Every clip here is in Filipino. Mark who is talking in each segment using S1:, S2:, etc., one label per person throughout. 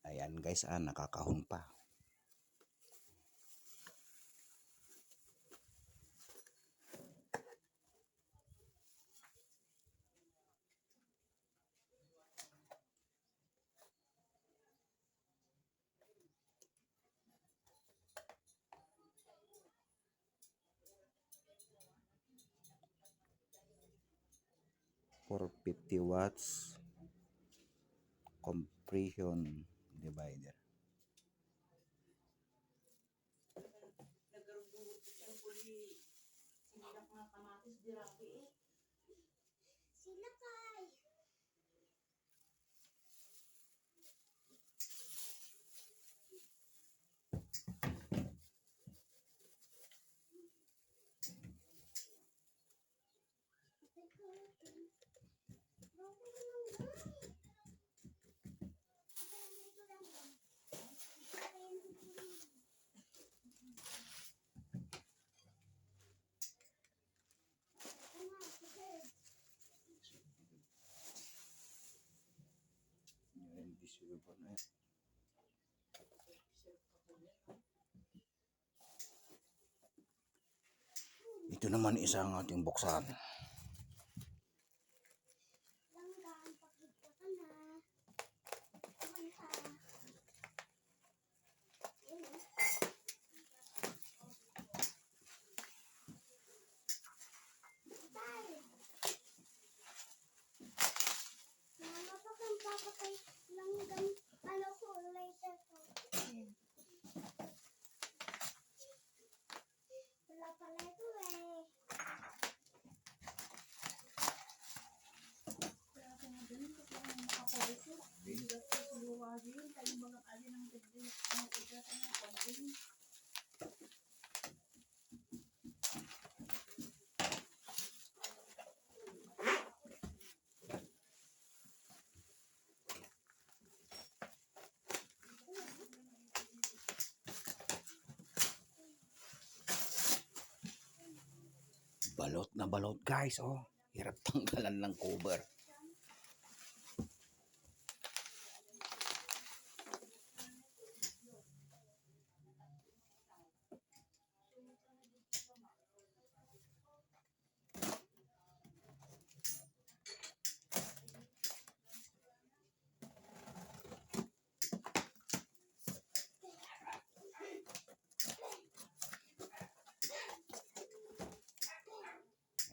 S1: Ayan guys, nakakahon pa. For 50 watts compression divider. Ito naman isa ang ating buksan. Balot na balot guys, oh. Hirap tanggalan ng cover.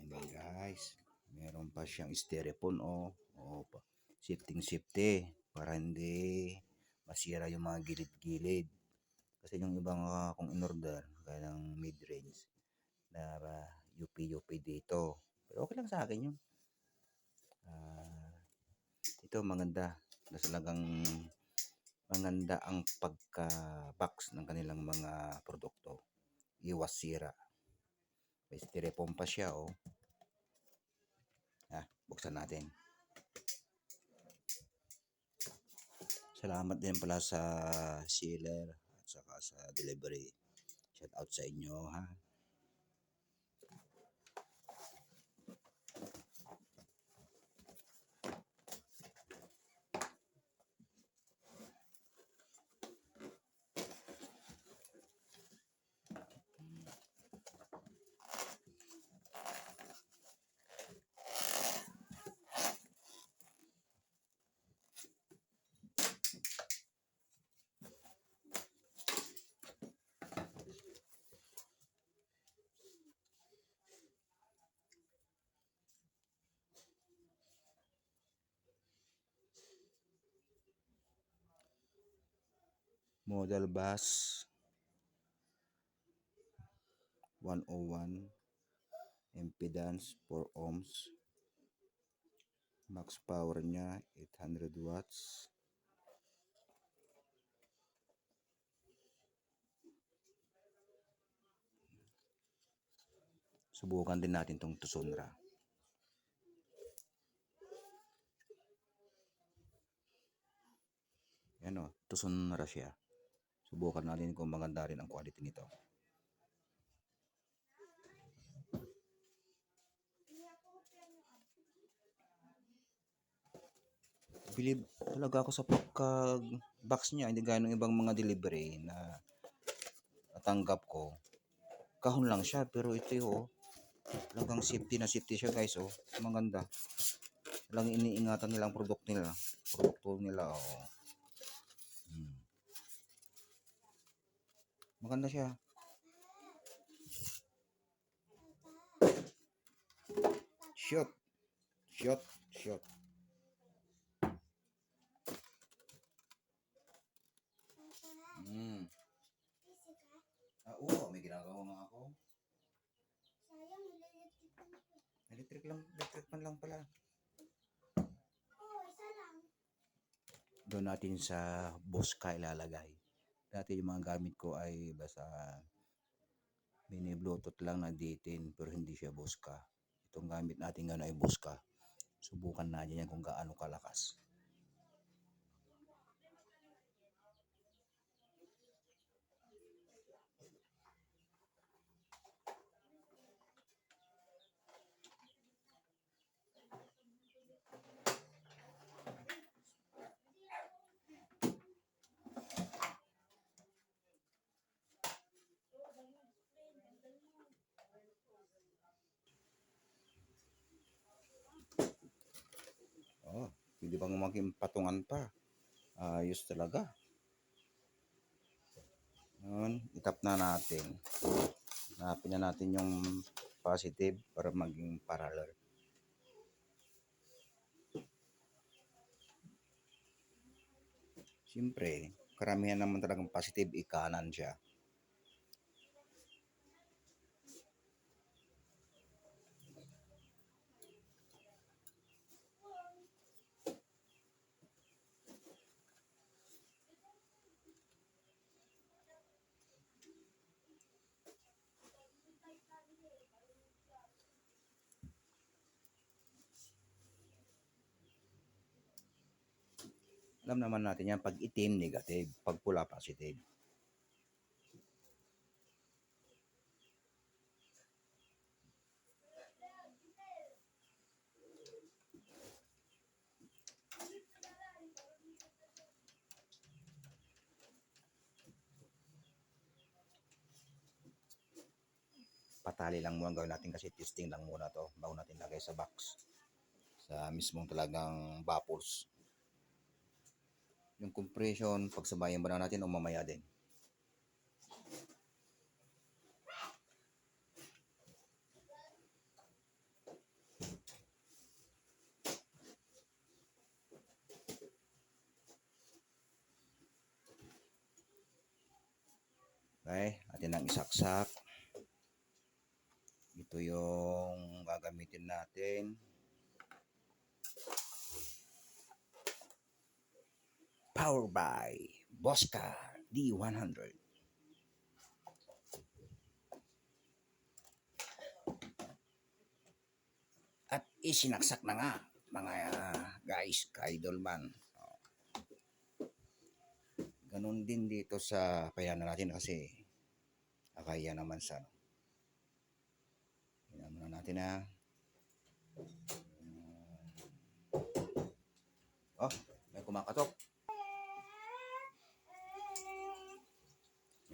S1: Ayan guys, meron pa siyang styrofoam safety para hindi masira yung mga gilid-gilid. Kasi yung ibang kung in-order kaya ng mid-range na UP dito. Pero okay lang sa akin yun. Ito maganda. Talagang maganda ang pagka-box ng kanilang mga produkto. Iwas sira. May styrofoam pa siya, oh. Buksan natin. Salamat din pala sa seller at saka sa delivery. Shout out sa inyo, ha. Model bus 101, impedance 4 ohms, max power niya 800 watts. Subukan din natin tong Tucson-Ra. Yan o, Tucson-Ra siya. Subukan natin kung maganda rin ang quality nito. Believe talaga ako sa pagka-box niya. Hindi gaya ng ibang mga delivery na natanggap ko. Kahon lang siya, pero ito yung talagang safety na safety siya guys. Oh, maganda. Talagang iniingatan nilang produkto nila. Oh. Maganda siya. Shot. Oo, may ginagawa nga ako. Electric man lang pala. Doon natin sa Bosca ilalagay. Dati yung mga gamit ko ay basta mini Bluetooth lang na D10 pero hindi siya Bosca. Itong gamit natin ngayon ay Bosca. Subukan natin yan kung gaano kalakas. Oh, pwede bang maging patungan pa? Ayos talaga. Yun, itap na natin. Hanapin na natin yung positive para maging parallel. Siyempre, karamihan naman talagang positive, ikanan siya. Alam naman natin yan, pag itim, negative. Pag pula, positive. Patali lang muna gawin natin kasi testing lang muna to bago natin lagay sa box. Sa mismong talagang baffles. Yung compression, pagsabayan ba na natin o mamaya din? Okay, atin ang isaksak. Ito yung gagamitin natin. Powered by Bosca D100. At isinaksak na nga mga guys, ka-idol man. Ganon din dito sa payanan natin kasi akaya naman sa Tingnan natin na. Oh, may kumakatok.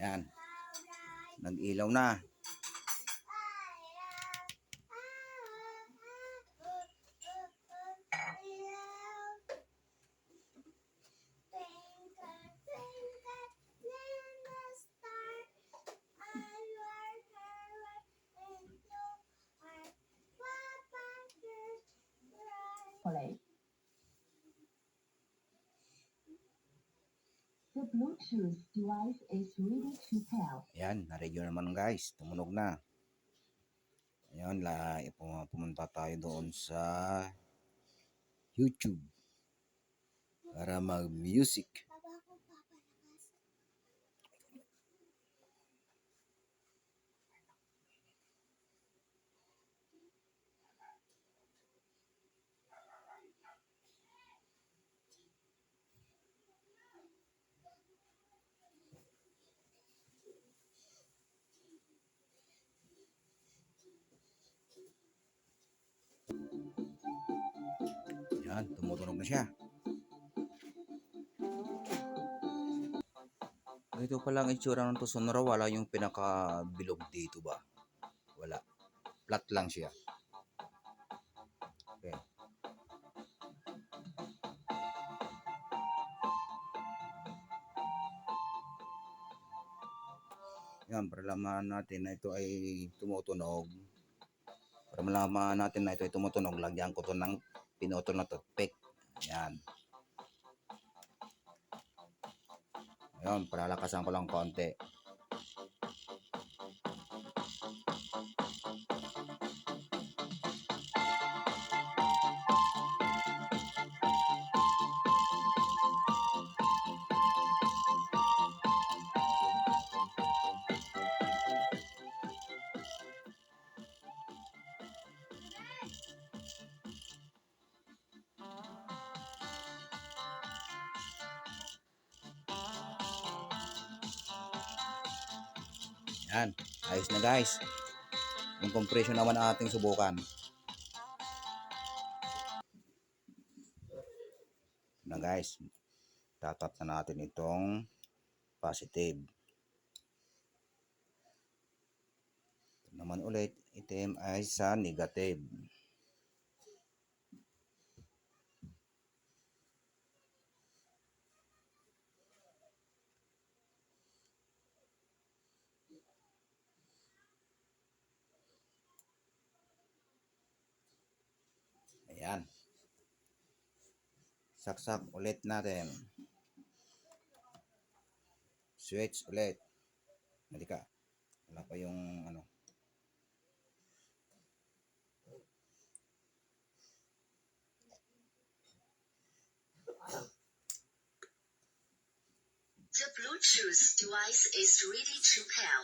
S1: Yan. Nag-ilaw na.
S2: Kulay. The Bluetooth device is ready to pair.
S1: Ayan, na-ready naman guys. Tumunog na. Ayan, pumunta tayo doon sa YouTube para mag-music. Ayan, tumutunog na siya. Ito pala ang itsura ng Sonora, wala yung pinakabilog dito ba? Wala. Flat lang siya. Okay. Yan, para malaman natin na ito ay tumutunog. Para malaman natin na ito ay tumutunog, lagyan ko to ng pinutol na toothpick. Ayan. Ayan, palalakasan ko lang konti. Yan, ayos na guys. Yung compression naman ang ating subukan. Na guys, tatap na natin itong positive. Ito naman ulit, item ay sa negative. Ayan. Saksak ulit natin. Switch ulit. Halika. Wala pa yung ano.
S2: The Bluetooth device is ready to pair.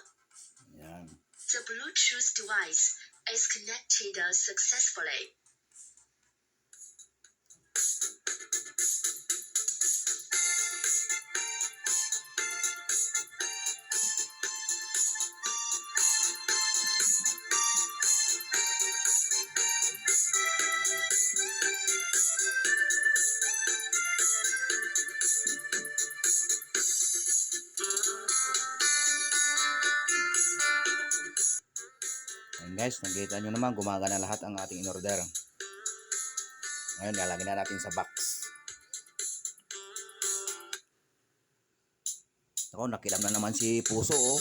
S1: Ayan.
S2: The Bluetooth device is connected successfully.
S1: Ayan guys, nakita nyo naman gumagana lahat ang ating in-order. Ngayon, lalagyan na natin sa box. Ako, nakilam na naman si Puso oh.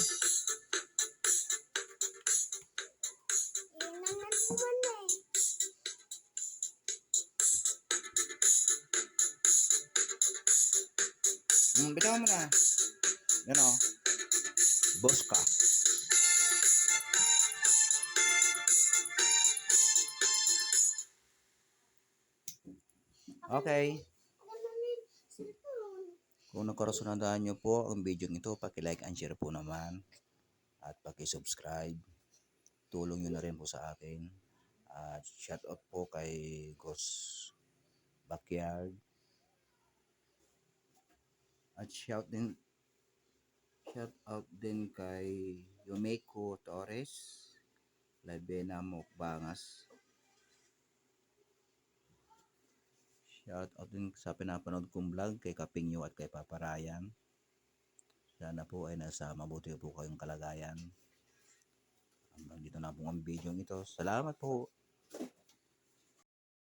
S1: Bitaw mo na. Yan o. Boss ka. Okay. Kung nakarosunadaan nyo po ang video ito, paki-like and share po naman. At paki-subscribe. Tulong nyo na rin po sa akin. At shout out po kay Ghost Backyard. At shout out din kay Yumeko Torres, Labena Mukbangas. Shout out din sa pinapanood kong vlog kay Kapingyo at kay Papa Ryan. Sana po ay nasa mabuti po kayong kalagayan. Hanggang dito na po ang video ito. Salamat po.